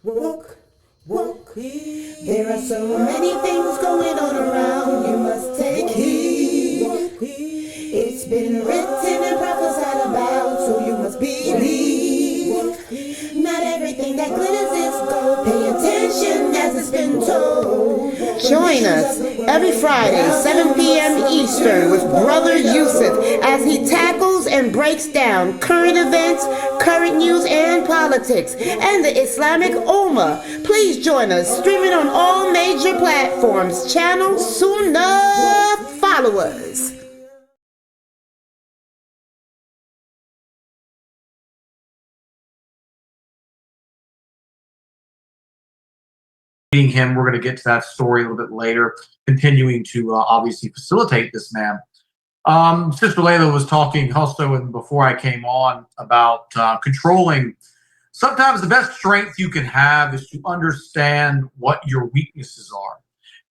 Woke, woke. There are so many things going on around. You must take heed. It's been written and prophesied about, so you must believe. Not everything that glitters is gold. Pay attention as it's been told. Join us every Friday, 7 p.m. Eastern, with Brother Yusuf as he tackles and breaks down current events, current news, and politics, and the Islamic Ummah. Please join us, streaming on all major platforms. Channel Sunnah followers. Him. We're going to get to that story a little bit later, continuing to obviously facilitate this man. Sister Layla was talking also, and before I came on, about controlling. Sometimes the best strength you can have is to understand what your weaknesses are.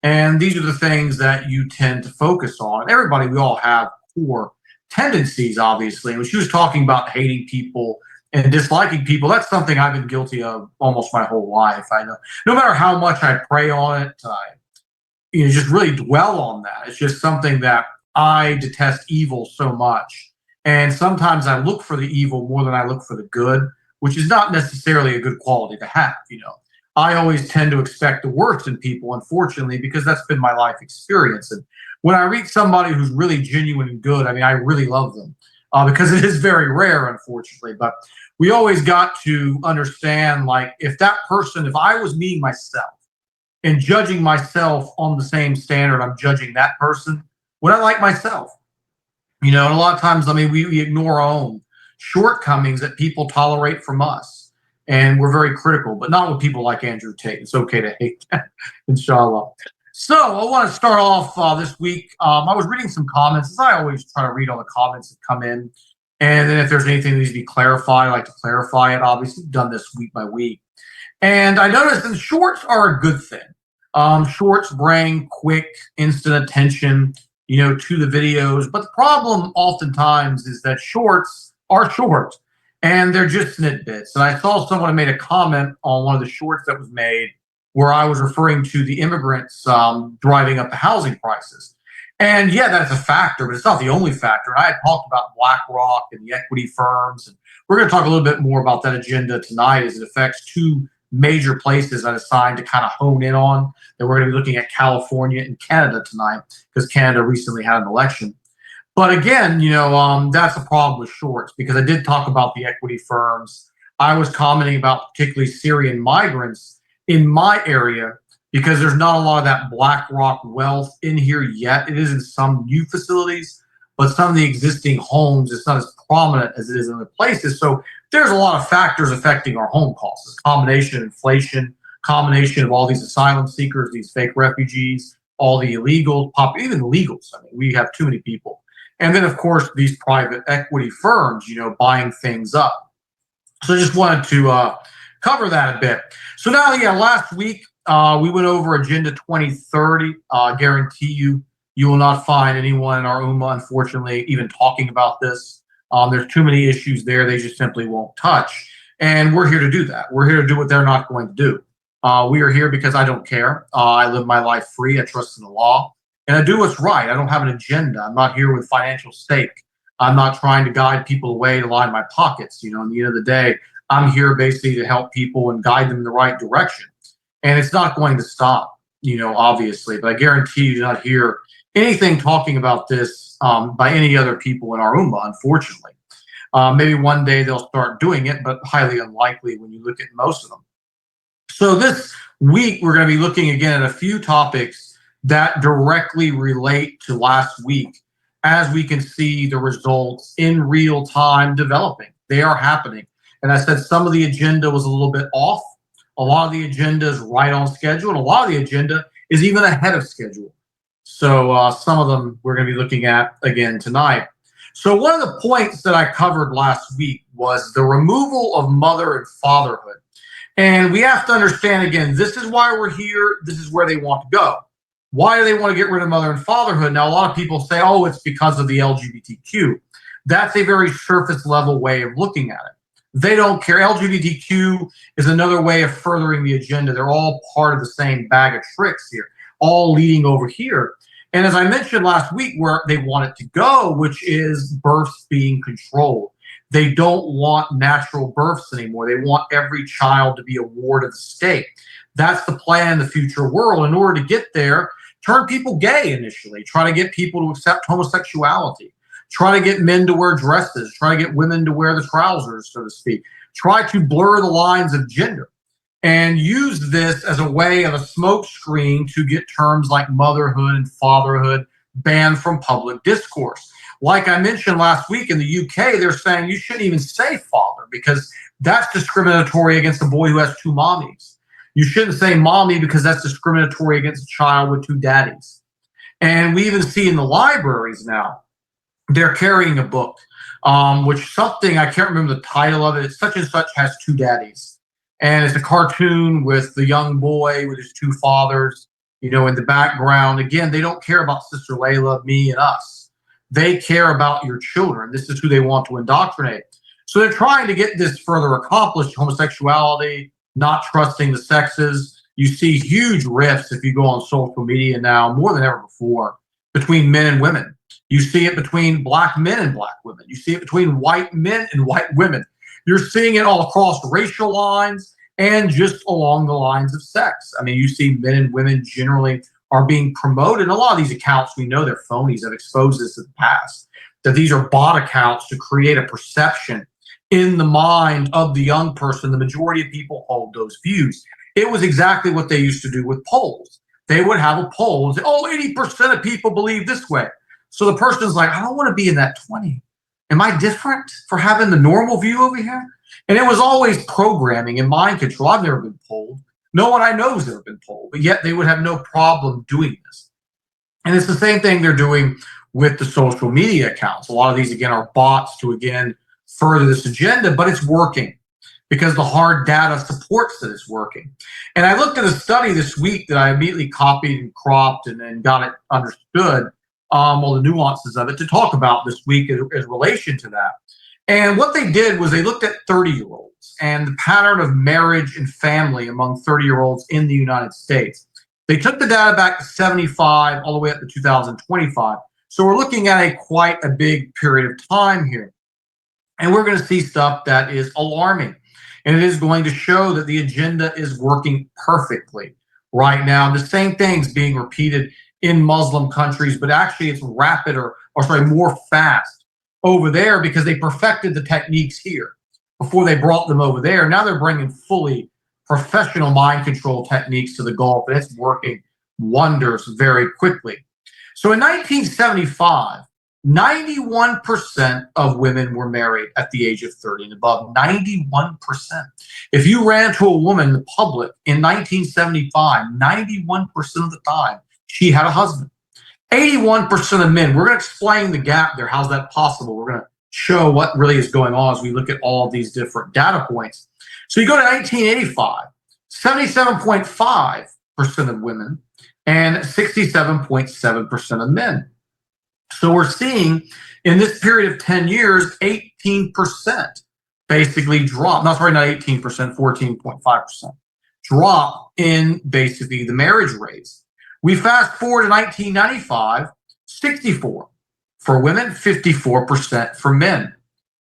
And these are the things that you tend to focus on. And everybody, we all have core tendencies, obviously. And when she was talking about hating people and disliking people, that's something I've been guilty of almost my whole life. I know no matter how much I pray on it, just really dwell on that. It's just something that I detest evil so much. And sometimes I look for the evil more than I look for the good, which is not necessarily a good quality to have. I always tend to expect the worst in people, unfortunately, because that's been my life experience. And when I reach somebody who's really genuine and good, I mean, I really love them because it is very rare, unfortunately. But we always got to understand, like, if that person, if I was me myself and judging myself on the same standard I'm judging that person, would I like myself? And a lot of times, I mean, we ignore our own shortcomings that people tolerate from us. And we're very critical, but not with people like Andrew Tate. It's okay to hate that, inshallah. So I want to start off this week. I was reading some comments, as I always try to read all the comments that come in. And then if there's anything that needs to be clarified, I like to clarify it. Obviously, done this week by week. And I noticed that shorts are a good thing. Shorts bring quick, instant attention, to the videos. But the problem oftentimes is that shorts are short and they're just snippets. And I saw someone made a comment on one of the shorts that was made where I was referring to the immigrants driving up the housing prices. And yeah, that's a factor, but it's not the only factor. And I had talked about BlackRock and the equity firms. And we're going to talk a little bit more about that agenda tonight as it affects two major places I decided to kind of hone in on. That we're going to be looking at California and Canada tonight because Canada recently had an election. But again, that's a problem with shorts because I did talk about the equity firms. I was commenting about particularly Syrian migrants in my area because there's not a lot of that BlackRock wealth in here yet. It is in some new facilities, but some of the existing homes, it's not as prominent as it is in other places. So there's a lot of factors affecting our home costs. It's a combination of inflation, combination of all these asylum seekers, these fake refugees, all the illegals, even illegals. I mean, we have too many people. And then, of course, these private equity firms, buying things up. So I just wanted to cover that a bit. So now, yeah, last week we went over Agenda 2030. Guarantee you will not find anyone in our Ummah, unfortunately, even talking about this. There's too many issues there they just simply won't touch. And we're here to do that. We're here to do what they're not going to do. We are here because I don't care. I live my life free. I trust in the law. And I do what's right. I don't have an agenda. I'm not here with financial stake. I'm not trying to guide people away to line my pockets. At the end of the day, I'm here basically to help people and guide them in the right direction. And it's not going to stop, obviously. But I guarantee you do not hear anything talking about this by any other people in our Ummah, unfortunately. Maybe one day they'll start doing it, but highly unlikely when you look at most of them. So this week, we're going to be looking again at a few topics that directly relate to last week as we can see the results in real time developing. They are happening. And I said some of the agenda was a little bit off. A lot of the agenda is right on schedule, and a lot of the agenda is even ahead of schedule. So some of them we're going to be looking at again tonight. So one of the points that I covered last week was the removal of mother and fatherhood. And we have to understand, again, this is why we're here. This is where they want to go. Why do they want to get rid of mother and fatherhood? Now, a lot of people say, it's because of the LGBTQ. That's a very surface level way of looking at it. They don't care. LGBTQ is another way of furthering the agenda. They're all part of the same bag of tricks here, all leading over here. And as I mentioned last week, where they want it to go, which is births being controlled. They don't want natural births anymore. They want every child to be a ward of the state. That's the plan in the future world. In order to get there, turn people gay initially, try to get people to accept homosexuality, try to get men to wear dresses, try to get women to wear the trousers, so to speak, try to blur the lines of gender, and use this as a way of a smokescreen to get terms like motherhood and fatherhood banned from public discourse. Like I mentioned last week, in the UK, they're saying you shouldn't even say father because that's discriminatory against a boy who has two mommies. You shouldn't say mommy because that's discriminatory against a child with two daddies. And we even see in the libraries now, they're carrying a book, which something, I can't remember the title of it. It's such and such has two daddies. And it's a cartoon with the young boy with his two fathers, in the background. Again, they don't care about Sister Layla, me, and us. They care about your children. This is who they want to indoctrinate. So they're trying to get this further accomplished: homosexuality, not trusting the sexes. You see huge rifts if you go on social media now, more than ever before, between men and women. You see it between black men and black women. You see it between white men and white women. You're seeing it all across racial lines and just along the lines of sex. I mean, you see men and women generally are being promoted. A lot of these accounts, we know they're phonies. I've exposed this in the past, that these are bot accounts to create a perception in the mind of the young person. The majority of people hold those views. It was exactly what they used to do with polls. They would have a poll and say, 80% of people believe this way. So the person's like, I don't want to be in that 20. Am I different for having the normal view over here? And it was always programming and mind control. I've never been polled. No one I know has ever been polled, but yet they would have no problem doing this. And it's the same thing they're doing with the social media accounts. A lot of these, again, are bots to, again, further this agenda, but it's working because the hard data supports that it's working. And I looked at a study this week that I immediately copied and cropped and got it understood, all the nuances of it, to talk about this week in relation to that. And what they did was they looked at 30-year-olds and the pattern of marriage and family among 30-year-olds in the United States. They took the data back to 75 all the way up to 2025. So we're looking at quite a big period of time here. And we're going to see stuff that is alarming. And it is going to show that the agenda is working perfectly right now. The same thing's being repeated in Muslim countries, but actually it's rapid or more fast over there because they perfected the techniques here before they brought them over there. Now they're bringing fully professional mind control techniques to the Gulf, and it's working wonders very quickly. So in 1975, 91% of women were married at the age of 30 and above. 91%. If you ran to a woman in the public in 1975, 91% of the time, she had a husband. 81% of men. We're going to explain the gap there. How's that possible? We're going to show what really is going on as we look at all of these different data points. So you go to 1985, 77.5% of women and 67.7% of men. So we're seeing in this period of 10 years, 18% basically drop. No, sorry, not 18%, 14.5% drop in basically the marriage rates. We fast forward to 1995, 64 for women, 54% for men.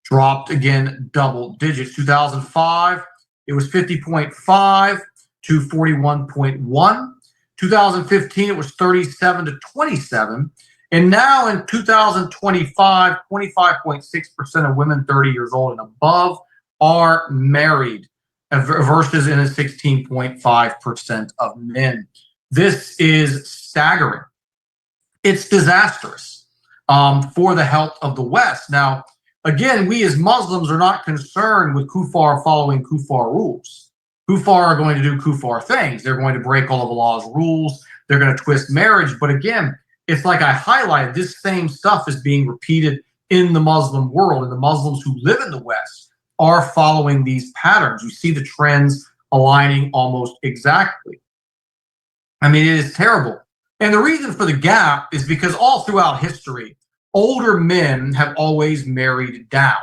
Dropped again double digits. 2005, it was 50.5 to 41.1. 2015, it was 37 to 27. And now in 2025, 25.6% of women 30 years old and above are married versus in a 16.5% of men. This is staggering. It's disastrous for the health of the West. Now, again, we as Muslims are not concerned with Kufar following Kufar rules. Kufar are going to do Kufar things. They're going to break all of Allah's rules. They're going to twist marriage. But again, it's like I highlighted, this same stuff is being repeated in the Muslim world, and the Muslims who live in the West are following these patterns. You see the trends aligning almost exactly. I mean, it is terrible. And the reason for the gap is because all throughout history, older men have always married down.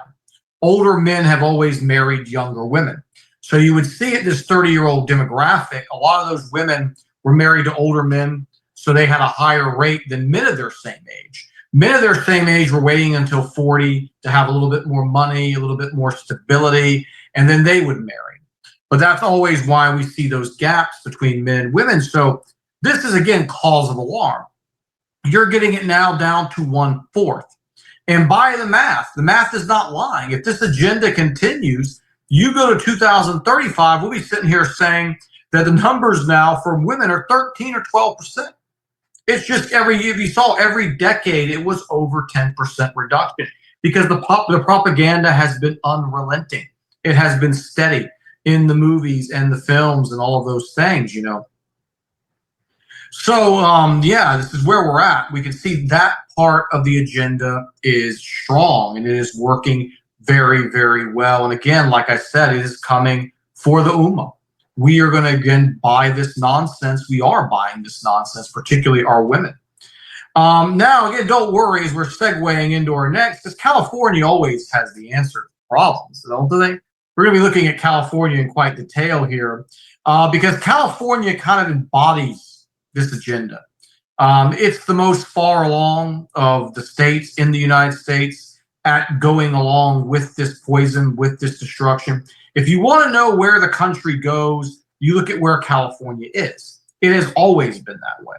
older men have always married younger women. So you would see at this 30-year-old demographic, a lot of those women were married to older men, so they had a higher rate than men of their same age. Men of their same age were waiting until 40 to have a little bit more money, a little bit more stability, and then they would marry. But that's always why we see those gaps between men and women. So this is, again, cause of alarm. You're getting it now down to 1/4. And by the math is not lying. If this agenda continues, you go to 2035, we'll be sitting here saying that the numbers now for women are 13 or 12%. It's just every year, if you saw every decade, it was over 10% reduction because the propaganda has been unrelenting. It has been steady in the movies and the films and all of those things, you know. So, yeah, this is where we're at. We can see that part of the agenda is strong and it is working very, very well. And again, like I said, it is coming for the Ummah. We are going to, again, buy this nonsense. We are buying this nonsense, particularly our women. Now, again, don't worry as we're segueing into our next, because California always has the answer to problems, don't they? We're going to be looking at California in quite detail here because California kind of embodies this agenda. It's the most far along of the states in the United States at going along with this poison, with this destruction. If you want to know where the country goes, you look at where California is. It has always been that way.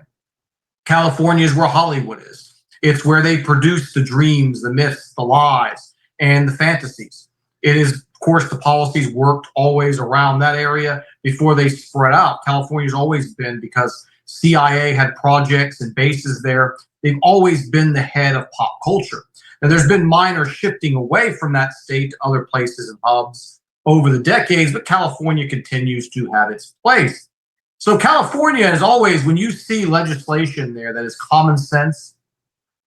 California is where Hollywood is. It's where they produce the dreams, the myths, the lies, and the fantasies. It is, of course, the policies worked always around that area before they spread out. California's always been, because CIA had projects and bases there, they've always been the head of pop culture. Now, there's been minor shifting away from that state to other places and hubs over the decades, but California continues to have its place. So California is always, when you see legislation there that is common sense,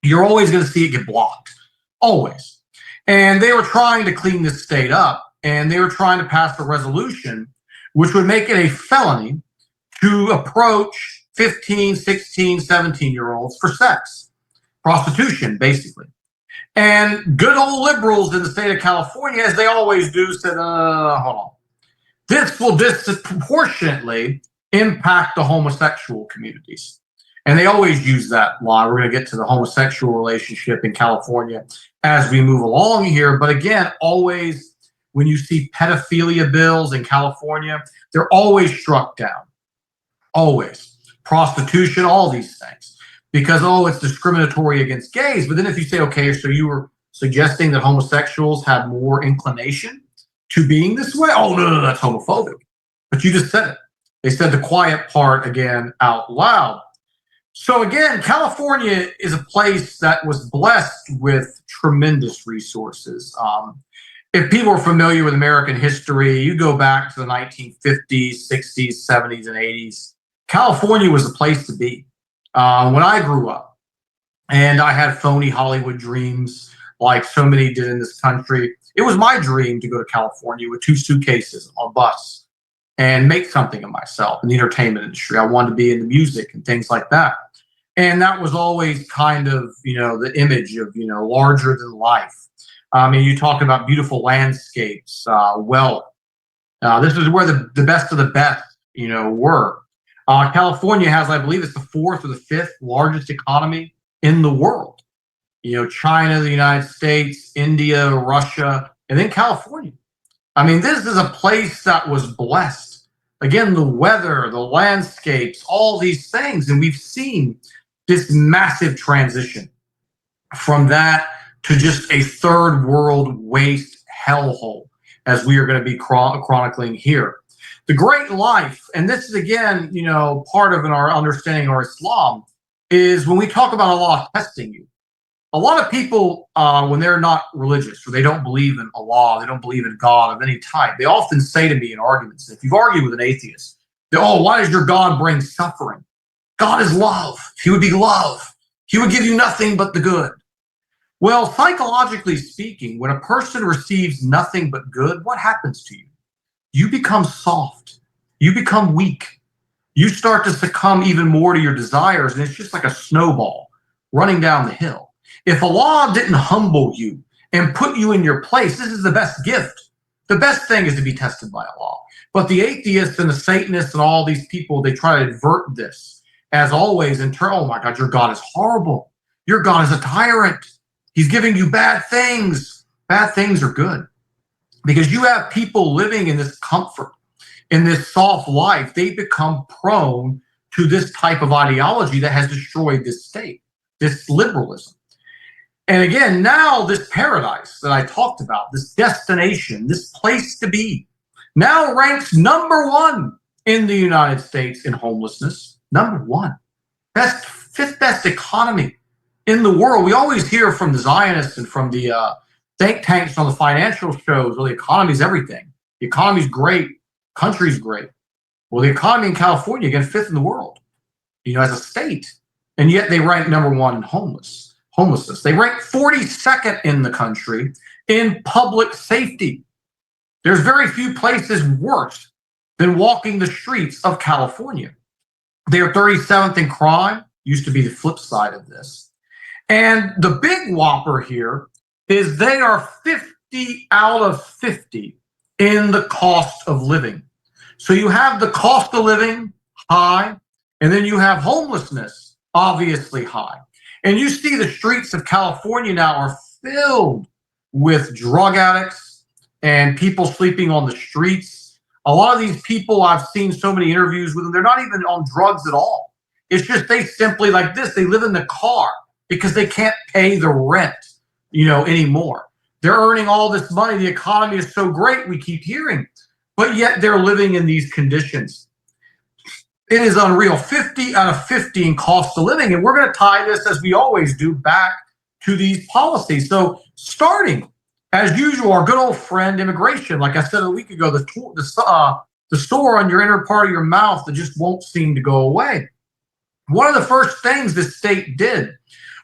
you're always going to see it get blocked, always. And they were trying to clean this state up, and they were trying to pass a resolution which would make it a felony to approach 15, 16, 17-year-olds for sex, prostitution, basically. And good old liberals in the state of California, as they always do, said, hold on. This will disproportionately impact the homosexual communities. And they always use that lie. We're going to get to the homosexual relationship in California as we move along here. But again, always when you see pedophilia bills in California, they're always struck down. Always. Prostitution, all these things. Because, it's discriminatory against gays. But then if you say, okay, so you were suggesting that homosexuals have more inclination to being this way? Oh, no, that's homophobic. But you just said it. They said the quiet part again out loud. So again, California is a place that was blessed with tremendous resources. If people are familiar with American history, you go back to the 1950s, 60s, 70s, and 80s. California was the place to be. When I grew up, and I had phony Hollywood dreams like so many did in this country, it was my dream to go to California with 2 suitcases on a bus and make something of myself in the entertainment industry. I wanted to be in the music and things like that. And that was always kind of, the image of, larger than life. I mean, you talk about beautiful landscapes, wealth. This is where the best of the best, were. California has, I believe it's the 4th or the 5th largest economy in the world. China, the United States, India, Russia, and then California. I mean, this is a place that was blessed. Again, the weather, the landscapes, all these things. And we've seen this massive transition from that to just a third world waste hellhole, as we are going to be chronicling here. The great life, and this is again, part of our understanding our Islam, is when we talk about Allah testing you. A lot of people, when they're not religious or they don't believe in Allah, they don't believe in God of any type, they often say to me in arguments, if you've argued with an atheist, why does your God bring suffering? God is love. He would be love. He would give you nothing but the good. Well, psychologically speaking, when a person receives nothing but good, what happens to you? You become soft. You become weak. You start to succumb even more to your desires, and it's just like a snowball running down the hill. If Allah didn't humble you and put you in your place. This is the best gift. The best thing is to be tested by a law. But the atheists and the Satanists and all these people, they try to invert this as always in turn. Oh my God, your God is horrible. Your God is a tyrant. He's giving you bad things. Bad things are good because you have people living in this comfort, in this soft life. They become prone to this type of ideology that has destroyed this state, this liberalism. And again, now this paradise that I talked about, this destination, this place to be, now ranks #1 in the United States in homelessness. #1. Fifth best economy in the world. We always hear from the Zionists and from the think tanks on the financial shows, well, the economy's everything. The economy's great. Country's great. Well, the economy in California, again, 5th in the world, as a state. And yet they rank #1 in homelessness. They rank 42nd in the country in public safety. There's very few places worse than walking the streets of California. They are 37th in crime, used to be the flip side of this. And the big whopper here is they are 50 out of 50 in the cost of living. So you have the cost of living high, and then you have homelessness obviously high. And you see the streets of California now are filled with drug addicts and people sleeping on the streets. A lot of these people, I've seen so many interviews with them, they're not even on drugs at all. It's just they simply like this, they live in the car because they can't pay the rent, anymore. They're earning all this money. The economy is so great, we keep hearing, but yet they're living in these conditions. It is unreal. 50 out of 50 in cost of living. And we're going to tie this, as we always do, back to these policies. So starting, as usual, our good old friend immigration. Like I said a week ago, the sore on your inner part of your mouth that just won't seem to go away. One of the first things this state did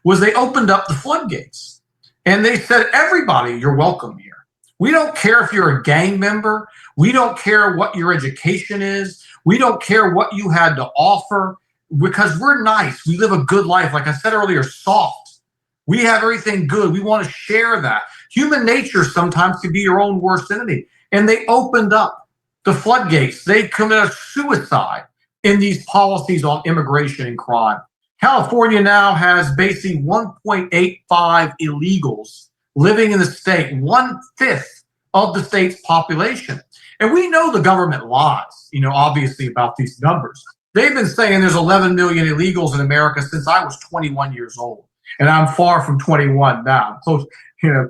was they opened up the floodgates. And they said, everybody, you're welcome here. We don't care if you're a gang member. We don't care what your education is. We don't care what you had to offer because we're nice. We live a good life. Like I said earlier, soft. We have everything good. We want to share that. Human nature sometimes can be your own worst enemy. And they opened up the floodgates. They committed suicide in these policies on immigration and crime. California now has basically 1.85 illegals living in the state, 1/5 of the state's population. And we know the government lies, obviously about these numbers. They've been saying there's 11 million illegals in America since I was 21 years old. And I'm far from 21 now. Close,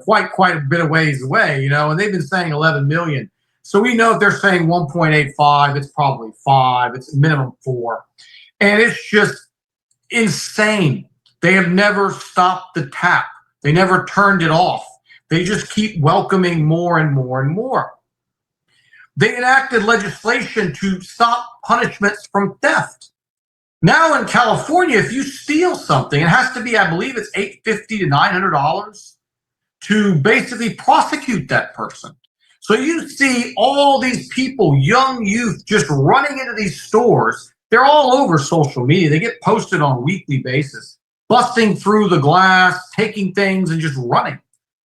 quite a bit of ways away, and they've been saying 11 million. So we know if they're saying 1.85, it's probably 5, it's minimum 4. And it's just insane. They have never stopped the tap. They never turned it off. They just keep welcoming more and more and more. They enacted legislation to stop punishments from theft. Now in California, if you steal something, it has to be, I believe it's $850 to $900 to basically prosecute that person. So you see all these people, young youth, just running into these stores. They're all over social media. They get posted on a weekly basis, busting through the glass, taking things and just running.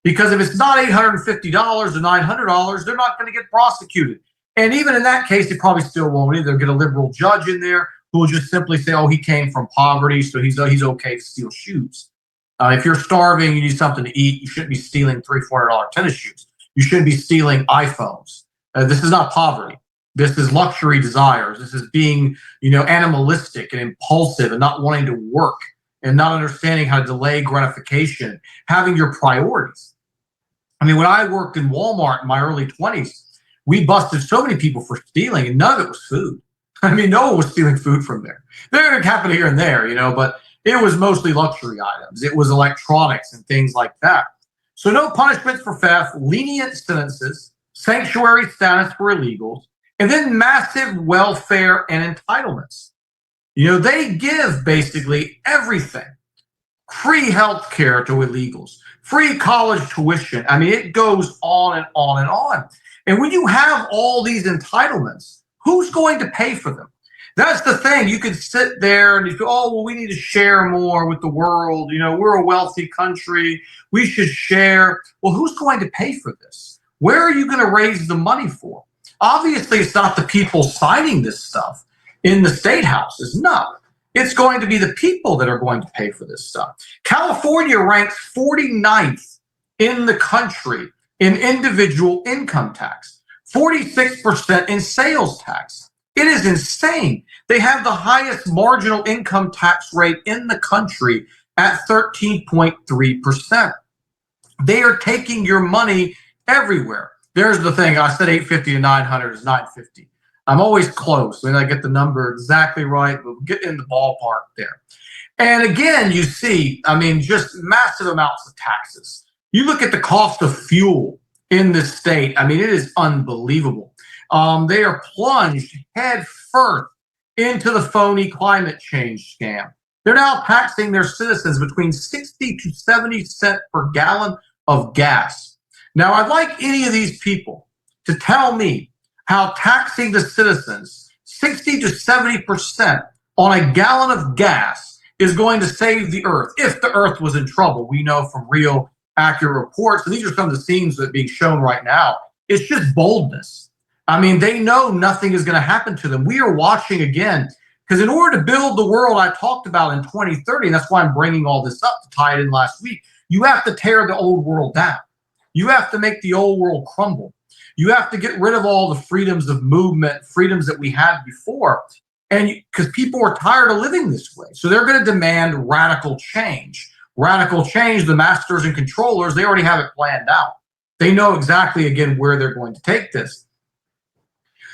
Because if it's not $850 or $900, they're not going to get prosecuted. And even in that case, they probably still won't either. Get a liberal judge in there who will just simply say, oh, he came from poverty, so he's okay to steal shoes. If you're starving, you need something to eat, you shouldn't be stealing $300, $400 tennis shoes. You shouldn't be stealing iPhones. This is not poverty. This is luxury desires. This is being, animalistic and impulsive and not wanting to work and not understanding how to delay gratification, having your priorities. I mean, when I worked in Walmart in my early 20s, we busted so many people for stealing, and none of it was food. I mean, no one was stealing food from there. There happened here and there, but it was mostly luxury items. It was electronics and things like that. So no punishment for theft, lenient sentences, sanctuary status for illegals, and then massive welfare and entitlements. They give basically everything. Free health care to illegals, free college tuition. I mean, it goes on and on and on. And when you have all these entitlements, who's going to pay for them? That's the thing. You could sit there and you go, oh, well, we need to share more with the world. We're a wealthy country. We should share. Well, who's going to pay for this? Where are you going to raise the money for? Obviously, it's not the people signing this stuff in the state houses. No, it's going to be the people that are going to pay for this stuff. California ranks 49th in the country in individual income tax, 46% in sales tax. It is insane. They have the highest marginal income tax rate in the country at 13.3%. They are taking your money everywhere. There's the thing. I said 850 to 900 is 950. I'm always close. I get the number exactly right, but we'll get in the ballpark there. And again, you see, just massive amounts of taxes. You look at the cost of fuel in this state. It is unbelievable. They are plunged head first into the phony climate change scam. They're now taxing their citizens between 60 to 70 cents per gallon of gas. Now, I'd like any of these people to tell me how taxing the citizens 60 to 70% on a gallon of gas is going to save the earth if the earth was in trouble. We know from real accurate reports, and these are some of the scenes that are being shown right now. It's just boldness. They know nothing is going to happen to them. We are watching again, because in order to build the world I talked about in 2030, and that's why I'm bringing all this up to tie it in last week, you have to tear the old world down. You have to make the old world crumble. You have to get rid of all the freedoms of movement, freedoms that we had before, and because people are tired of living this way. So they're going to demand radical change. Radical change, the masters and controllers, they already have it planned out. They know exactly, again, where they're going to take this.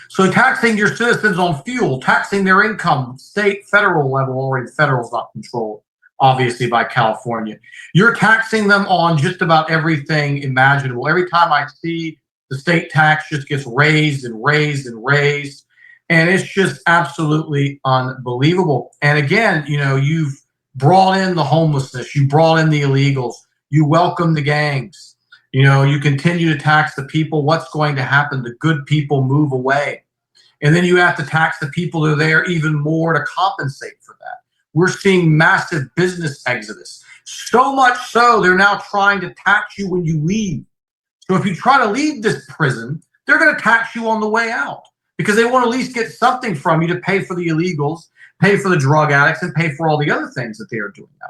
So taxing your citizens on fuel, taxing their income, state, federal level, already federal is not controlled, obviously, by California. You're taxing them on just about everything imaginable. Every time I see the state tax just gets raised and raised and raised, and it's just absolutely unbelievable. And again, you've brought in the homelessness, you brought in the illegals, you welcome the gangs. You continue to tax the people. What's going to happen? The good people move away. And then you have to tax the people that are there even more to compensate for that. We're seeing massive business exodus. So much so, they're now trying to tax you when you leave. So if you try to leave this prison, they're going to tax you on the way out because they want to at least get something from you to pay for the illegals, pay for the drug addicts, and pay for all the other things that they are doing now.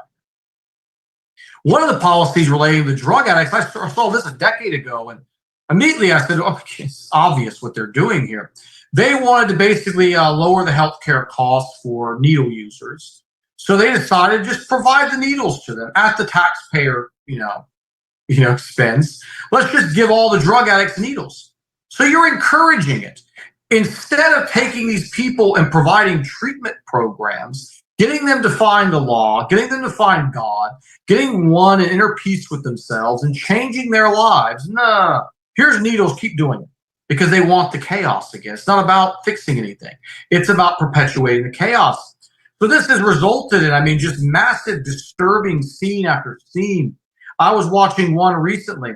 One of the policies relating to the drug addicts, I saw this a decade ago, and immediately I said, oh, it's obvious what they're doing here. They wanted to basically lower the healthcare costs for needle users. So they decided to just provide the needles to them at the taxpayer, expense. Let's just give all the drug addicts needles. So you're encouraging it. Instead of taking these people and providing treatment programs, getting them to find the law, getting them to find God, getting one and inner peace with themselves and changing their lives. No, here's needles, keep doing it because they want the chaos again. It's not about fixing anything. It's about perpetuating the chaos. So this has resulted in, just massive disturbing scene after scene. I was watching one recently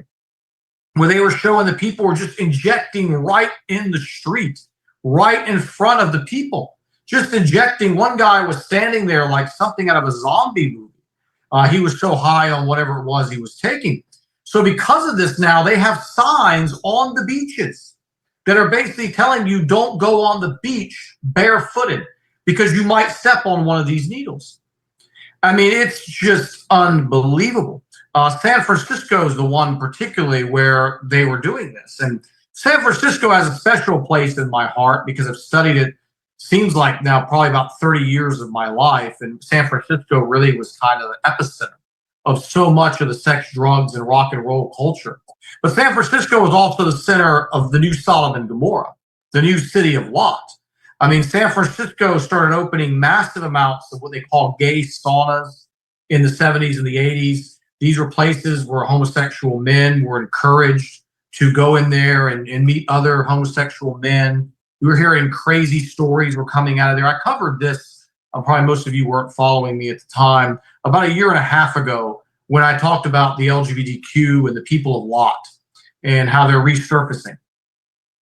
where they were showing the people were just injecting right in the street, right in front of the people. Just injecting. One guy was standing there like something out of a zombie movie. He was so high on whatever it was he was taking. So because of this now, they have signs on the beaches that are basically telling you don't go on the beach barefooted because you might step on one of these needles. It's just unbelievable. San Francisco is the one particularly where they were doing this. And San Francisco has a special place in my heart because I've studied it. Seems like now probably about 30 years of my life. And San Francisco really was kind of the epicenter of so much of the sex, drugs, and rock and roll culture. But San Francisco was also the center of the new Sodom and Gomorrah, the new city of Lot. San Francisco started opening massive amounts of what they call gay saunas in the 70s and the 80s. These were places where homosexual men were encouraged to go in there and meet other homosexual men. We were hearing crazy stories were coming out of there. I covered this, probably most of you weren't following me at the time, about a year and a half ago when I talked about the LGBTQ and the people of Lot and how they're resurfacing.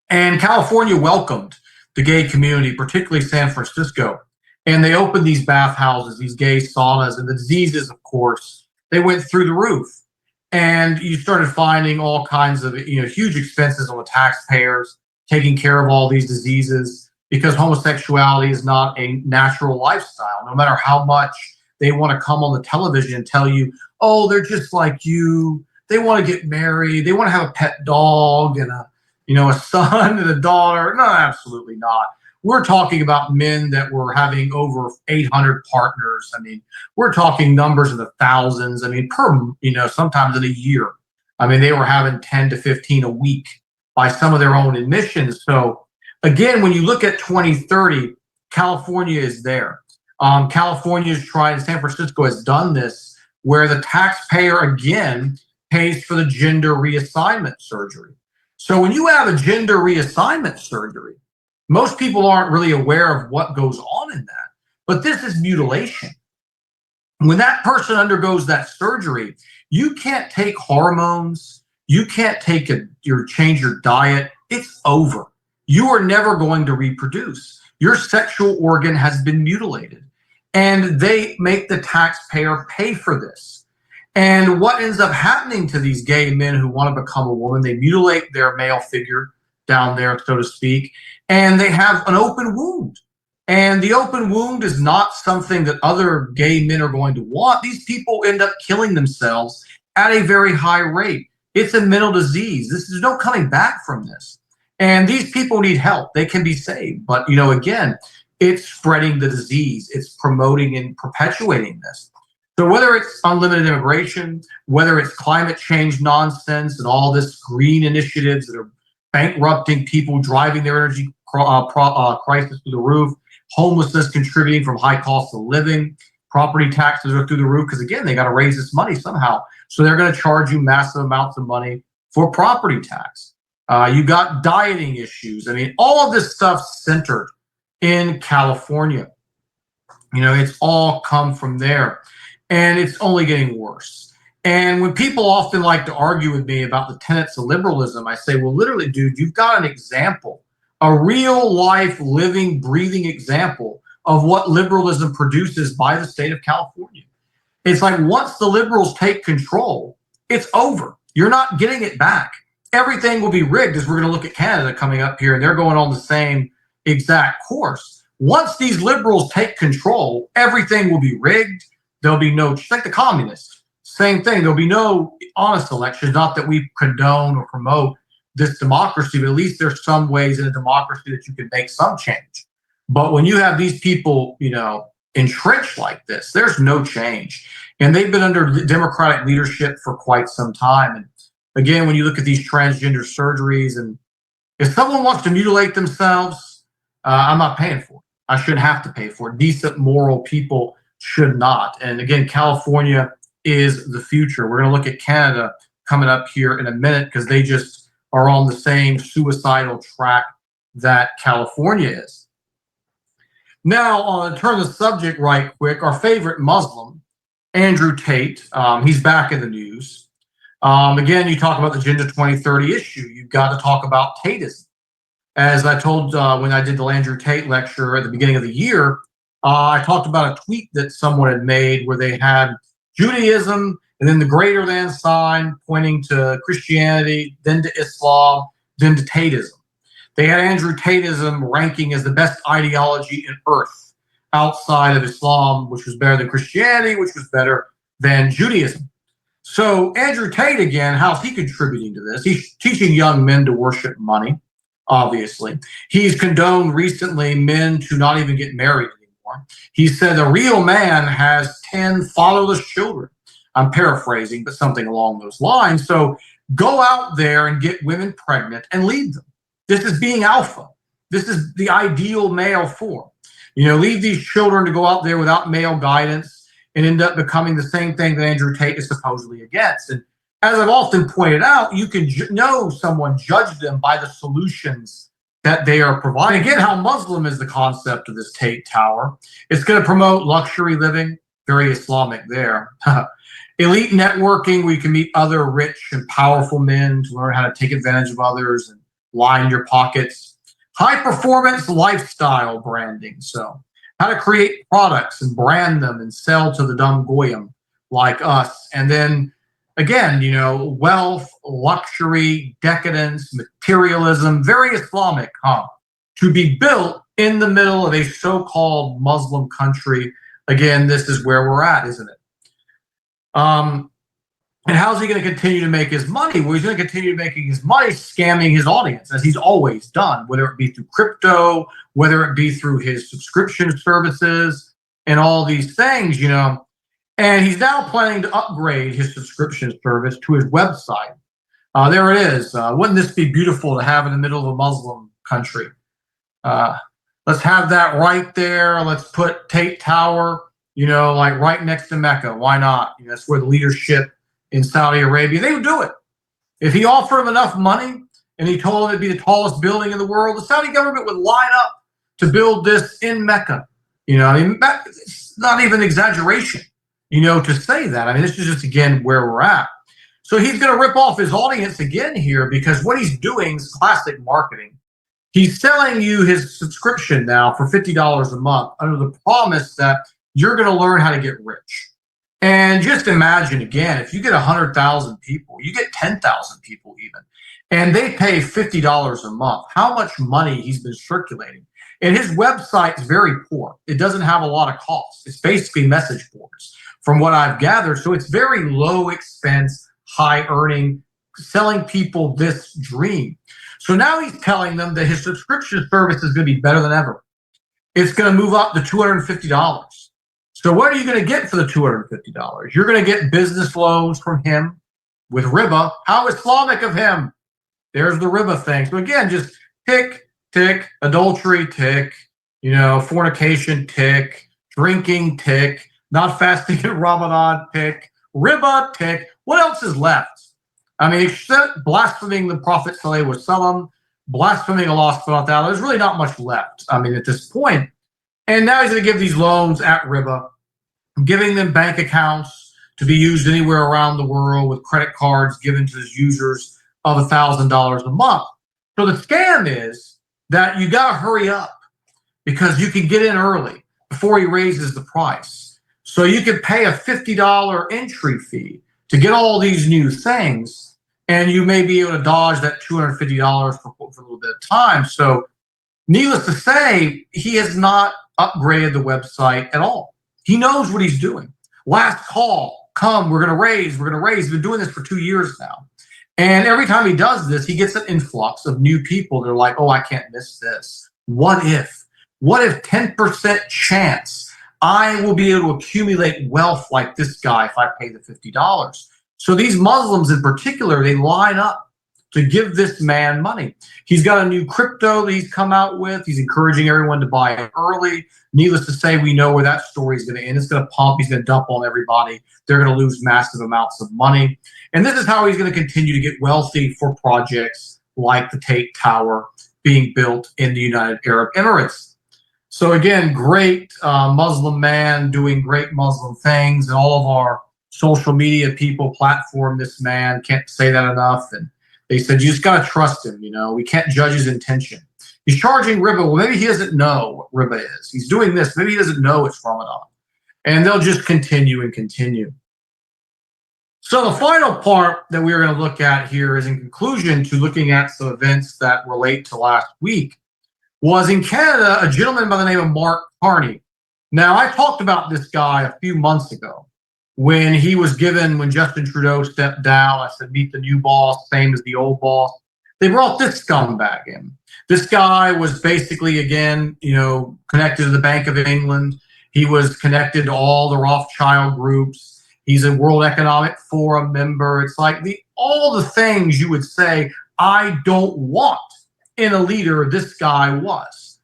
And California welcomed the gay community, particularly San Francisco. And they opened these bathhouses, these gay saunas, and the diseases, of course, they went through the roof. And you started finding all kinds of, huge expenses on the taxpayers taking care of all these diseases, because homosexuality is not a natural lifestyle. No matter how much they want to come on the television and tell you, oh, they're just like you. They want to get married. They want to have a pet dog and a son and a daughter. No, absolutely not. We're talking about men that were having over 800 partners. I mean, we're talking numbers in the thousands. I mean, sometimes in a year. I mean, they were having 10 to 15 a week by some of their own admissions. So again, when you look at 2030, California is there. California is trying, San Francisco has done this, where the taxpayer again pays for the gender reassignment surgery. So when you have a gender reassignment surgery, most people aren't really aware of what goes on in that. But this is mutilation. When that person undergoes that surgery, you can't take hormones, you can't change your diet. It's over. You are never going to reproduce. Your sexual organ has been mutilated. And they make the taxpayer pay for this. And what ends up happening to these gay men who want to become a woman, they mutilate their male figure down there, so to speak, and they have an open wound. And the open wound is not something that other gay men are going to want. These people end up killing themselves at a very high rate. It's a mental disease. There's no coming back from this. And these people need help. They can be saved. But, again, it's spreading the disease. It's promoting and perpetuating this. So whether it's unlimited immigration, whether it's climate change nonsense and all this green initiatives that are bankrupting people, driving their energy crisis through the roof, homelessness contributing from high costs of living, property taxes are through the roof, because again, they got to raise this money somehow. So they're going to charge you massive amounts of money for property tax. You got dieting issues. I mean, all of this stuff centered in California. It's all come from there. And it's only getting worse. And when people often like to argue with me about the tenets of liberalism, I say, well, literally, dude, you've got an example, a real life, living, breathing example of what liberalism produces by the state of California. It's like once the liberals take control, it's over. You're not getting it back. Everything will be rigged, as we're going to look at Canada coming up here, and they're going on the same exact course. Once these liberals take control, everything will be rigged. There'll be no, just like the communists, same thing. There'll be no honest elections. Not that we condone or promote this democracy, but at least there's some ways in a democracy that you can make some change. But when you have these people, entrenched like this, there's no change. And they've been under Democratic leadership for quite some time. And again, when you look at these transgender surgeries, and if someone wants to mutilate themselves, I'm not paying for it. I shouldn't have to pay for it. Decent, moral people should not. And again, California is the future. We're going to look at Canada coming up here in a minute, because they just are on the same suicidal track that California is. Now, I'll turn the subject right quick. Our favorite Muslim, Andrew Tate, he's back in the news. Again, you talk about the Agenda 2030 issue. You've got to talk about Tateism. As I told when I did the Andrew Tate lecture at the beginning of the year, I talked about a tweet that someone had made where they had Judaism and then the greater than sign pointing to Christianity, then to Islam, then to Tateism. They had Andrew Tateism ranking as the best ideology in earth outside of Islam, which was better than Christianity, which was better than Judaism. So Andrew Tate, again, how's he contributing to this? He's teaching young men to worship money, obviously. He's condoned recently men to not even get married anymore. He said a real man has 10 fatherless children. I'm paraphrasing, but something along those lines. So go out there and get women pregnant and lead them. This is being alpha. This is the ideal male form. Leave these children to go out there without male guidance and end up becoming the same thing that Andrew Tate is supposedly against. And as I've often pointed out, you can know someone, judge them by the solutions that they are providing. Again, how Muslim is the concept of this Tate Tower. It's going to promote luxury living, very Islamic there. Elite networking, where you can meet other rich and powerful men to learn how to take advantage of others and line your pockets. High performance lifestyle branding. So, how to create products and brand them and sell to the dumb goyim like us. And then again, wealth, luxury, decadence, materialism, very Islamic, huh? To be built in the middle of a so called Muslim country. Again, this is where we're at, isn't it? And how's he going to continue to make his money? Well, he's going to continue making his money scamming his audience, as he's always done, whether it be through crypto, whether it be through his subscription services and all these things. And he's now planning to upgrade his subscription service to his website. There it is. Wouldn't this be beautiful to have in the middle of a Muslim country? Let's have that right there. Let's put Tate Tower, like right next to Mecca. Why not? That's where the leadership in Saudi Arabia, they would do it. If he offered them enough money and he told them it'd be the tallest building in the world, the Saudi government would line up to build this in Mecca. It's not even exaggeration, to say that. I mean, this is just, again, where we're at. So he's going to rip off his audience again here, because what he's doing is classic marketing. He's selling you his subscription now for $50 a month under the promise that you're going to learn how to get rich. And just imagine, again, if you get 100,000 people, you get 10,000 people even, and they pay $50 a month, how much money he's been circulating. And his website is very poor. It doesn't have a lot of costs. It's basically message boards, from what I've gathered. So it's very low expense, high earning, selling people this dream. So now he's telling them that his subscription service is going to be better than ever. It's going to move up to $250. So what are you going to get for the $250? You're going to get business loans from him with riba. How Islamic of him. There's the riba thing. So again, just tick, tick, adultery, tick, fornication, tick, drinking, tick, not fasting in Ramadan, tick, riba, tick. What else is left? I mean, except blaspheming the Prophet Sallallahu Alaihi Wasallam, blaspheming Allah subhanahu wa ta'ala, there's really not much left. I mean, at this point. And now he's going to give these loans at riba, giving them bank accounts to be used anywhere around the world with credit cards given to his users of $1,000 a month. So the scam is that you got to hurry up, because you can get in early before he raises the price. So you can pay a $50 entry fee to get all these new things, and you may be able to dodge that $250 for a little bit of time. So needless to say, he has not upgraded the website at all. He knows what he's doing. Last call, come, we're going to raise. He's been doing this for 2 years now. And every time he does this, he gets an influx of new people. They're like, oh, I can't miss this. What if 10% chance I will be able to accumulate wealth like this guy if I pay the $50? So these Muslims in particular, they line up to give this man money. He's got a new crypto that he's come out with. He's encouraging everyone to buy it early. Needless to say, we know where that story is going to end. It's going to pump. He's going to dump on everybody. They're going to lose massive amounts of money. And this is how he's going to continue to get wealthy for projects like the Tate Tower being built in the United Arab Emirates. So again, great Muslim man doing great Muslim things. And all of our social media people platform this man. Can't say that enough. And they said, you just got to trust him. We can't judge his intention. He's charging riba. Well, maybe he doesn't know what riba is. He's doing this. Maybe he doesn't know it's Ramadan. And they'll just continue and continue. So the final part that we're going to look at here is in conclusion to looking at some events that relate to last week. Was in Canada, a gentleman by the name of Mark Carney. Now, I talked about this guy a few months ago when Justin Trudeau stepped down. I said, meet the new boss, same as the old boss. They brought this scumbag in. This guy was basically, again, connected to the Bank of England. He was connected to all the Rothschild groups. He's a World Economic Forum member. It's like all the things you would say, I don't want in a leader, this guy was.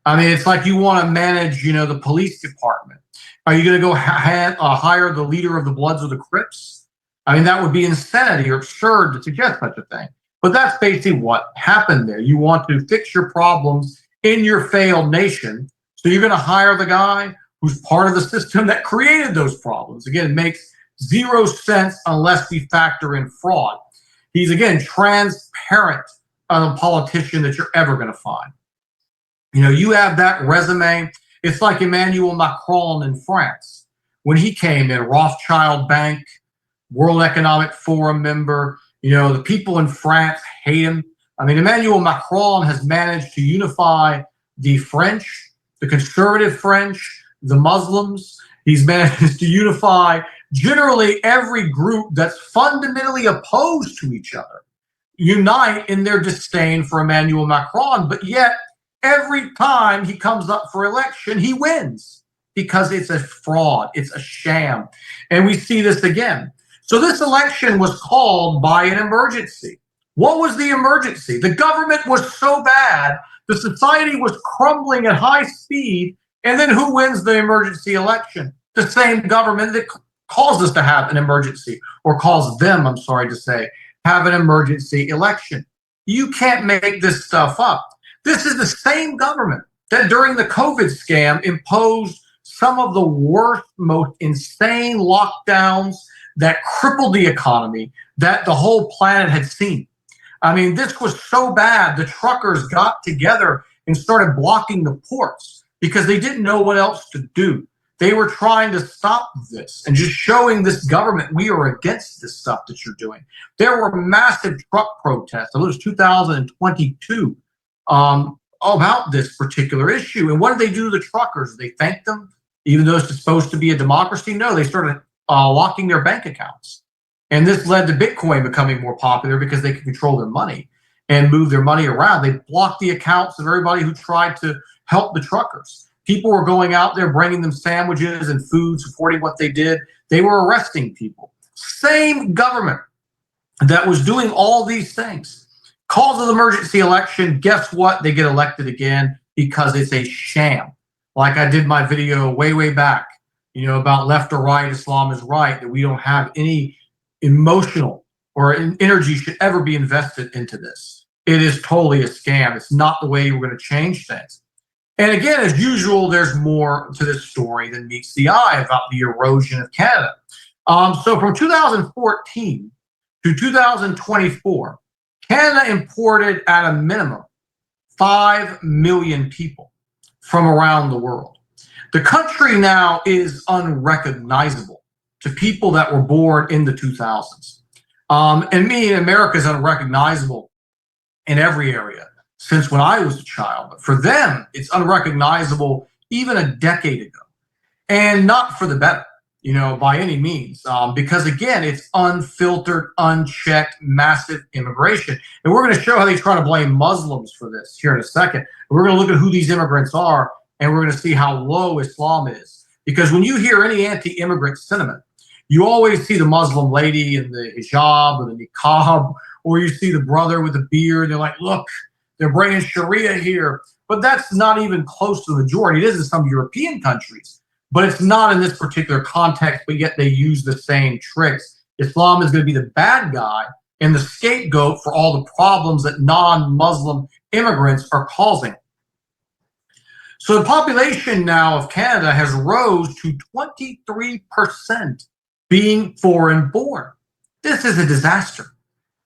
I mean, it's like you want to manage, the police department. Are you going to go hire the leader of the Bloods or the Crips? I mean, that would be insanity or absurd to suggest such a thing. But that's basically what happened there. You want to fix your problems in your failed nation. So you're going to hire the guy who's part of the system that created those problems. Again, it makes zero sense unless we factor in fraud. He's, again, transparent a politician that you're ever going to find. You have that resume. It's like Emmanuel Macron in France. When he came in, Rothschild Bank, World Economic Forum member, the people in France hate him. I mean, Emmanuel Macron has managed to unify the French, the conservative French, the Muslims. He's managed to unify generally every group that's fundamentally opposed to each other, unite in their disdain for Emmanuel Macron. But yet, every time he comes up for election, he wins because it's a fraud, it's a sham. And we see this again. So this election was called by an emergency. What was the emergency? The government was so bad, the society was crumbling at high speed, and then who wins the emergency election? The same government that caused us to have an emergency, or caused them, I'm sorry to say, have an emergency election. You can't make this stuff up. This is the same government that during the COVID scam imposed some of the worst, most insane lockdowns that crippled the economy that the whole planet had seen. I mean, this was so bad, the truckers got together and started blocking the ports because they didn't know what else to do. They were trying to stop this and just showing this government, we are against this stuff that you're doing. There were massive truck protests. I believe it was 2022 about this particular issue. And what did they do to the truckers? They thanked them, even though it's supposed to be a democracy? No, they started locking their bank accounts. And this led to Bitcoin becoming more popular because they could control their money and move their money around. They blocked the accounts of everybody who tried to help the truckers. People were going out there, bringing them sandwiches and food, supporting what they did. They were arresting people. Same government that was doing all these things. Calls of the emergency election, guess what? They get elected again because it's a sham. Like I did my video way back, about left or right, Islam is right, that we don't have any emotional or energy should ever be invested into this. It is totally a scam. It's not the way we're going to change things. And again, as usual, there's more to this story than meets the eye about the erosion of Canada. So from 2014 to 2024, Canada imported at a minimum 5 million people from around the world. The country now is unrecognizable to people that were born in the 2000s. And me in America is unrecognizable in every area since when I was a child. But for them, it's unrecognizable even a decade ago. And not for the better, by any means. Because again, it's unfiltered, unchecked, massive immigration. And we're going to show how they try to blame Muslims for this here in a second. And we're going to look at who these immigrants are, and we're going to see how low Islam is. Because when you hear any anti-immigrant sentiment, you always see the Muslim lady in the hijab or the niqab, or you see the brother with the beard. They're like, look, they're bringing Sharia here. But that's not even close to the majority. It is in some European countries, but it's not in this particular context, but yet they use the same tricks. Islam is going to be the bad guy and the scapegoat for all the problems that non-Muslim immigrants are causing. So the population now of Canada has rose to 23% being foreign born. This is a disaster.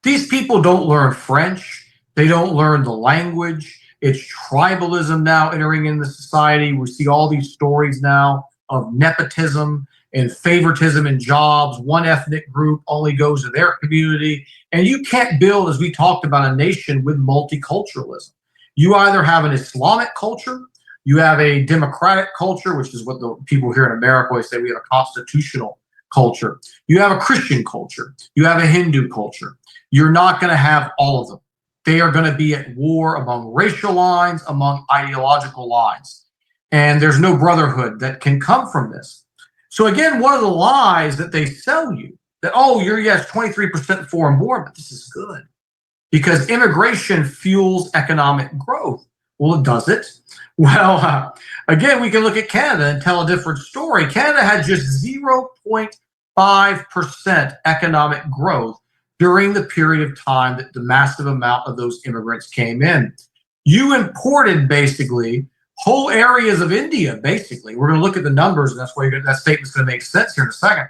These people don't learn French. They don't learn the language. It's tribalism now entering in the society. We see all these stories now of nepotism and favoritism in jobs. One ethnic group only goes to their community. And you can't build, as we talked about, a nation with multiculturalism. You either have an Islamic culture, you have a democratic culture, which is what the people here in America always say, we have a constitutional culture. You have a Christian culture. You have a Hindu culture. You're not going to have all of them. They are going to be at war among racial lines, among ideological lines. And there's no brotherhood that can come from this. So again, one of the lies that they sell you, that, oh, you're, yes, 23% foreign born, but this is good because immigration fuels economic growth. Well, does it? Well, again, we can look at Canada and tell a different story. Canada had just 0.5% economic growth during the period of time that the massive amount of those immigrants came in. You imported basically whole areas of India, basically. We're going to look at the numbers, and that's why that statement's going to make sense here in a second.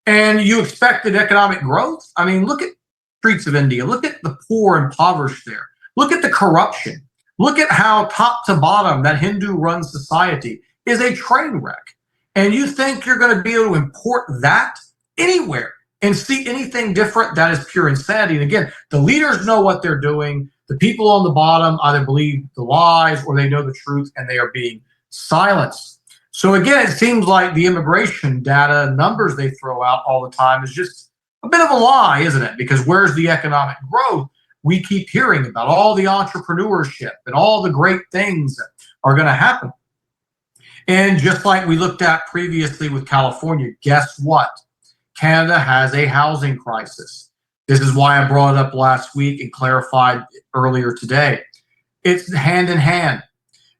And you expected economic growth? I mean, look at streets of India. Look at the poor and impoverished there. Look at the corruption. Look at how top to bottom that Hindu-run society is a train wreck. And you think you're going to be able to import that anywhere and see anything different? That is pure insanity. And again, the leaders know what they're doing. The people on the bottom either believe the lies or they know the truth and they are being silenced. So again, it seems like the immigration data numbers they throw out all the time is just a bit of a lie, isn't it? Because where's the economic growth? We keep hearing about all the entrepreneurship and all the great things that are going to happen. And just like we looked at previously with California, guess what? Canada has a housing crisis. This is why I brought it up last week and clarified earlier today. It's hand in hand.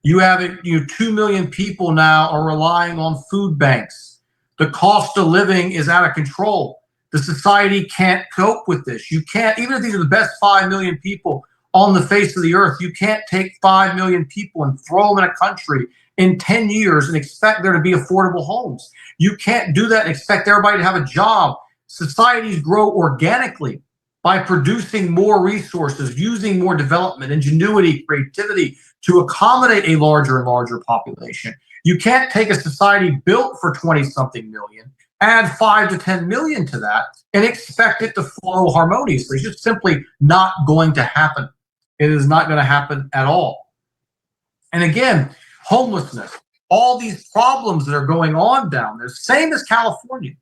You have 2 million people now are relying on food banks. The cost of living is out of control. The society can't cope with this. You can't, even if these are the best 5 million people on the face of the earth, you can't take 5 million people and throw them in a country in 10 years and expect there to be affordable homes. You can't do that and expect everybody to have a job. Societies grow organically by producing more resources, using more development, ingenuity, creativity to accommodate a larger and larger population. You can't take a society built for 20 something million, add 5 to 10 million to that, and expect it to flow harmoniously. It's just simply not going to happen. It is not going to happen at all. And again, homelessness, all these problems that are going on down there, same as California.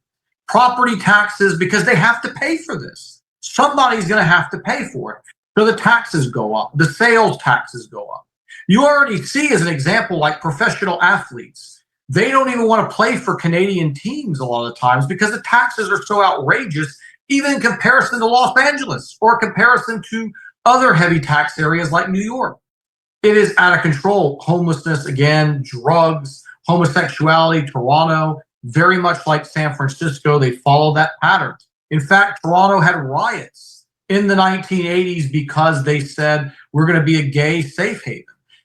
Property taxes, because they have to pay for this. Somebody's going to have to pay for it. So the taxes go up, the sales taxes go up. You already see, as an example, like professional athletes. They don't even want to play for Canadian teams a lot of times because the taxes are so outrageous, even in comparison to Los Angeles or comparison to other heavy tax areas like New York. It is out of control. Homelessness, again, drugs, homosexuality, Toronto, very much like San Francisco, they follow that pattern. In fact, Toronto had riots in the 1980s because they said we're going to be a gay safe haven.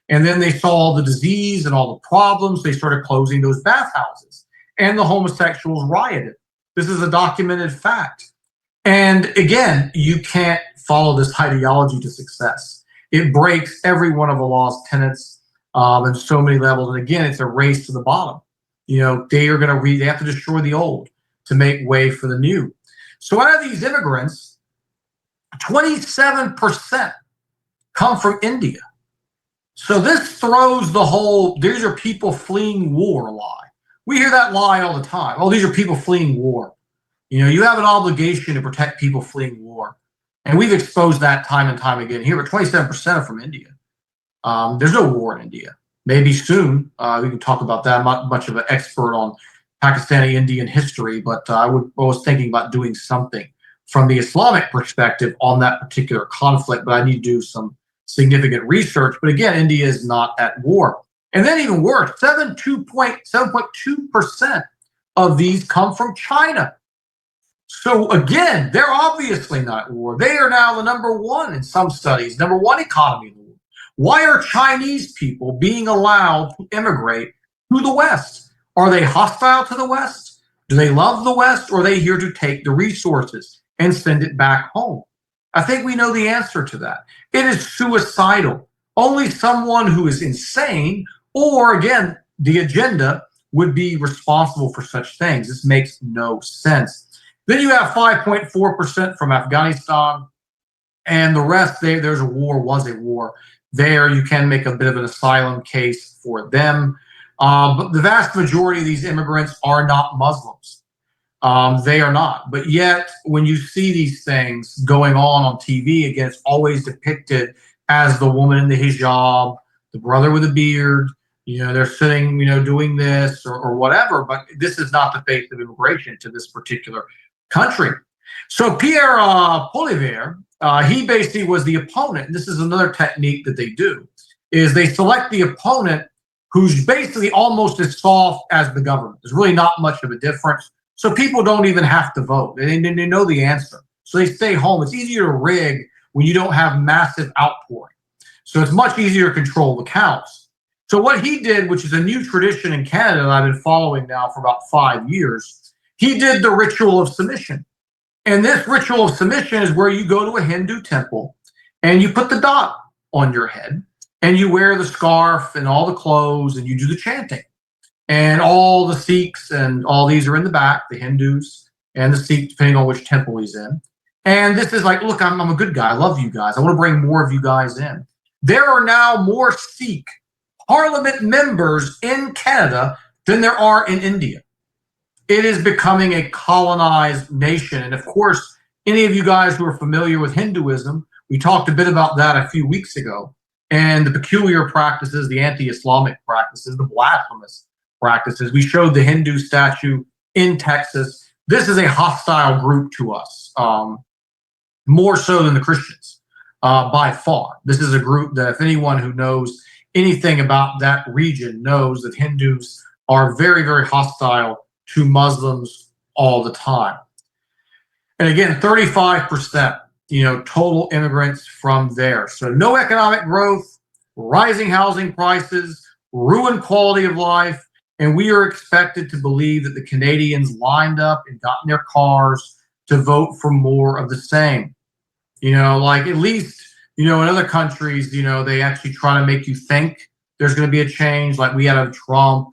And then they saw all the disease and all the problems. They started closing those bathhouses and the homosexuals rioted. This is a documented fact. And again, you can't follow this ideology to success. It breaks every one of the law's tenets in so many levels. And again, it's a race to the bottom. They have to destroy the old to make way for the new. So out of these immigrants, 27% come from India. So this throws the whole, these are people fleeing war lie. We hear that lie all the time. Oh, these are people fleeing war. You have an obligation to protect people fleeing war. And we've exposed that time and time again here, but 27% are from India. There's no war in India. Maybe soon. We can talk about that. I'm not much of an expert on Pakistani Indian history, but I was thinking about doing something from the Islamic perspective on that particular conflict, but I need to do some significant research. But again, India is not at war. And then even worse, 7.2% of these come from China. So again, they're obviously not at war. They are now the number one in some studies, number one economy in the world. Why are Chinese people being allowed to immigrate to the West? Are they hostile to the West? Do they love the West? Or are they here to take the resources and send it back home? I think we know the answer to that. It is suicidal. Only someone who is insane or, again, the agenda would be responsible for such things. This makes no sense. Then you have 5.4% from Afghanistan, and the rest, was a war. There, you can make a bit of an asylum case for them. But the vast majority of these immigrants are not Muslims. They are not. But yet, when you see these things going on TV, again, it's always depicted as the woman in the hijab, the brother with a beard. They're sitting, doing this or whatever. But this is not the face of immigration to this particular country. So Pierre Poilievre, he basically was the opponent. And this is another technique that they do, is they select the opponent who's basically almost as soft as the government. There's really not much of a difference. So people don't even have to vote. They know the answer. So they stay home. It's easier to rig when you don't have massive outpouring. So it's much easier to control the counts. So what he did, which is a new tradition in Canada that I've been following now for about 5 years, he did the ritual of submission. And this ritual of submission is where you go to a Hindu temple and you put the dot on your head and you wear the scarf and all the clothes and you do the chanting. And all the Sikhs and all these are in the back, the Hindus and the Sikhs, depending on which temple he's in. And this is like, look, I'm a good guy. I love you guys. I want to bring more of you guys in. There are now more Sikh parliament members in Canada than there are in India. It is becoming a colonized nation. And of course, any of you guys who are familiar with Hinduism, we talked a bit about that a few weeks ago, and the peculiar practices, the anti-Islamic practices, the blasphemous practices. We showed the Hindu statue in Texas. This is a hostile group to us, more so than the Christians, by far. This is a group that if anyone who knows anything about that region knows that Hindus are very, very hostile to Muslims all the time. And again, 35%, total immigrants from there. So no economic growth, rising housing prices, ruined quality of life. And we are expected to believe that the Canadians lined up and got in their cars to vote for more of the same. Like at least, in other countries, they actually try to make you think there's going to be a change. Like we had a Trump,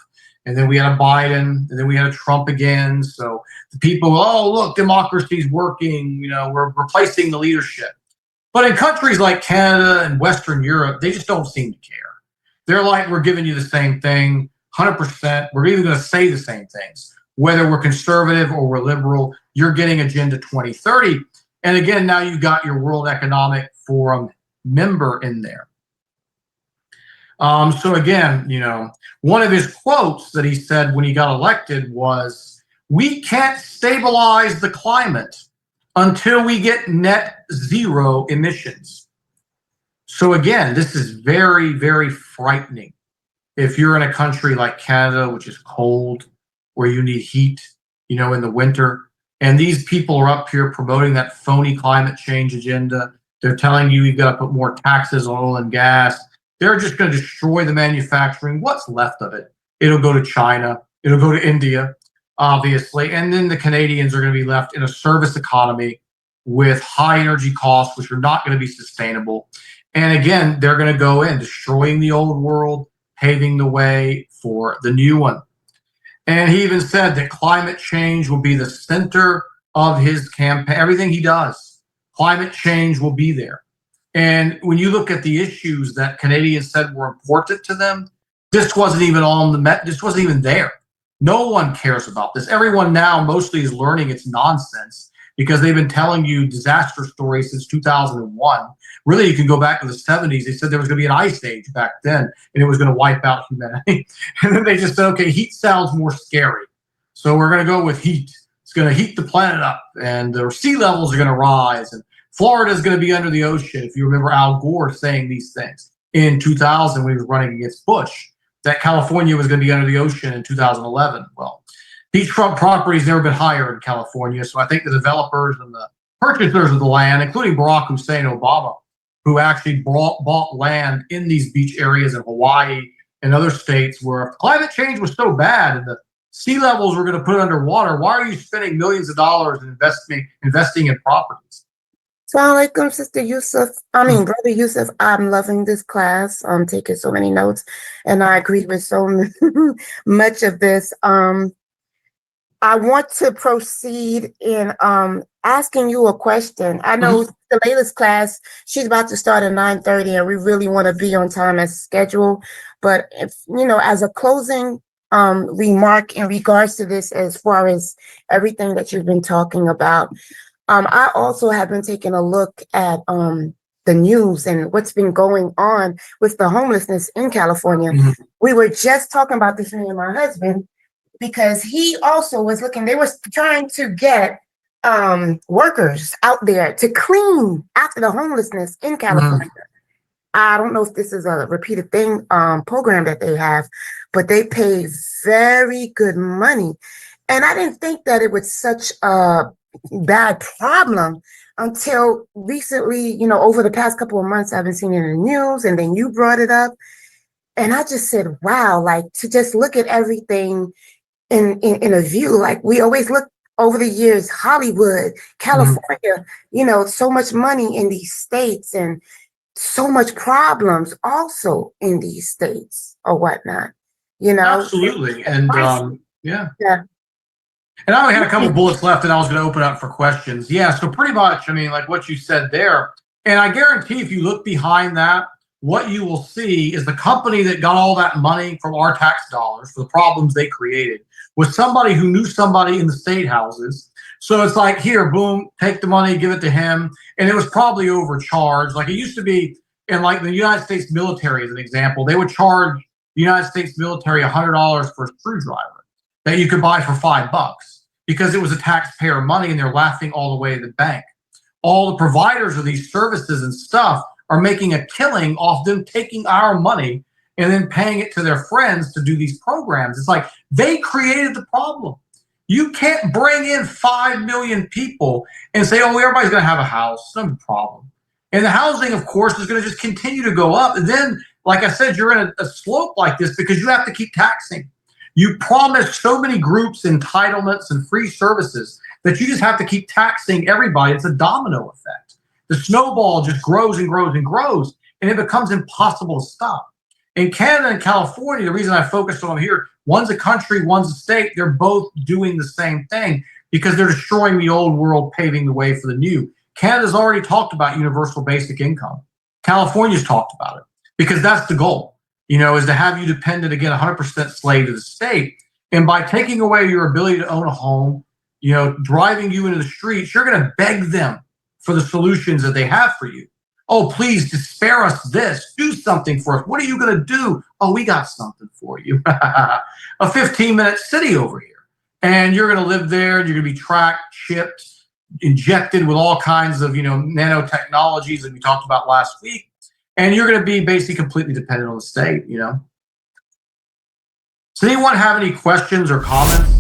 and then we had a Biden, and then we had a Trump again. So the people, oh, look, democracy's working. We're replacing the leadership. But in countries like Canada and Western Europe, they just don't seem to care. They're like, we're giving you the same thing, 100%. We're even going to say the same things. Whether we're conservative or we're liberal, you're getting Agenda 2030. And again, now you got your World Economic Forum member in there. So again, one of his quotes that he said when he got elected was, "We can't stabilize the climate until we get net zero emissions." So again, this is very, very frightening. If you're in a country like Canada, which is cold, where you need heat, in the winter, and these people are up here promoting that phony climate change agenda. They're telling you you've got to put more taxes on oil and gas. They're just going to destroy the manufacturing. What's left of it? It'll go to China. It'll go to India, obviously. And then the Canadians are going to be left in a service economy with high energy costs, which are not going to be sustainable. And again, they're going to go in, destroying the old world, paving the way for the new one. And he even said that climate change will be the center of his campaign. Everything he does, climate change will be there. And when you look at the issues that Canadians said were important to them, this wasn't even this wasn't even there. No one cares about this. Everyone now mostly is learning it's nonsense because they've been telling you disaster stories since 2001. Really, you can go back to the 70s. They said there was going to be an ice age back then, and it was going to wipe out humanity. And then they just said, okay, heat sounds more scary. So we're going to go with heat. It's going to heat the planet up, and the sea levels are going to rise, and Florida is going to be under the ocean. If you remember Al Gore saying these things in 2000 when he was running against Bush, that California was going to be under the ocean in 2011. Well, beachfront property's never been higher in California. So I think the developers and the purchasers of the land, including Barack Hussein Obama, who actually bought land in these beach areas in Hawaii and other states where if climate change was so bad and the sea levels were going to put it underwater, why are you spending millions of dollars in investing in properties? Assalamu alaikum, Sister Yusuf. Brother Yusuf, I'm loving this class. I'm taking so many notes, and I agree with so much of this. I want to proceed in asking you a question. I know the latest class, she's about to start at 9:30, and we really want to be on time as scheduled. But if as a closing remark in regards to this, as far as everything that you've been talking about. I also have been taking a look at the news and what's been going on with the homelessness in California. Mm-hmm. We were just talking about this, me and my husband, because he also was looking, they were trying to get workers out there to clean after the homelessness in California. Mm-hmm. I don't know if this is a repeated thing, program that they have, but they pay very good money. And I didn't think that it was such a bad problem until recently, over the past couple of months, I've been seeing it in the news, and then you brought it up. And I just said, wow, like to just look at everything in a view, like we always look over the years, Hollywood, California, so much money in these states. And so much problems also in these states or whatnot. Absolutely. And yeah. Yeah. And I only had a couple bullets left, and I was going to open up for questions. Yeah, so pretty much, I mean, like what you said there. And I guarantee if you look behind that, what you will see is the company that got all that money from our tax dollars for the problems they created was somebody who knew somebody in the state houses. So it's like, here, boom, take the money, give it to him. And it was probably overcharged. Like it used to be in like the United States military, as an example, they would charge the United States military $100 for a screwdriver that you could buy for $5 because it was a taxpayer money and they're laughing all the way to the bank. All the providers of these services and stuff are making a killing off them taking our money and then paying it to their friends to do these programs. It's like they created the problem. You can't bring in 5 million people and say, oh, everybody's going to have a house. No problem. And the housing, of course, is going to just continue to go up. And then, like I said, you're in a slope like this because you have to keep taxing. You promise so many groups entitlements and free services that you just have to keep taxing everybody. It's a domino effect. The snowball just grows and grows and grows, and it becomes impossible to stop. In Canada and California, the reason I focused on them here, one's a country, one's a state. They're both doing the same thing because they're destroying the old world, paving the way for the new. Canada's already talked about universal basic income. California's talked about it because that's the goal, is to have you dependent, again, 100% slave to the state. And by taking away your ability to own a home, driving you into the streets, you're going to beg them for the solutions that they have for you. Oh, please, just spare us this. Do something for us. What are you going to do? Oh, we got something for you. A 15-minute city over here. And you're going to live there. And you're going to be tracked, chipped, injected with all kinds of, nanotechnologies that we talked about last week. And you're going to be basically completely dependent on the state, Does anyone have any questions or comments?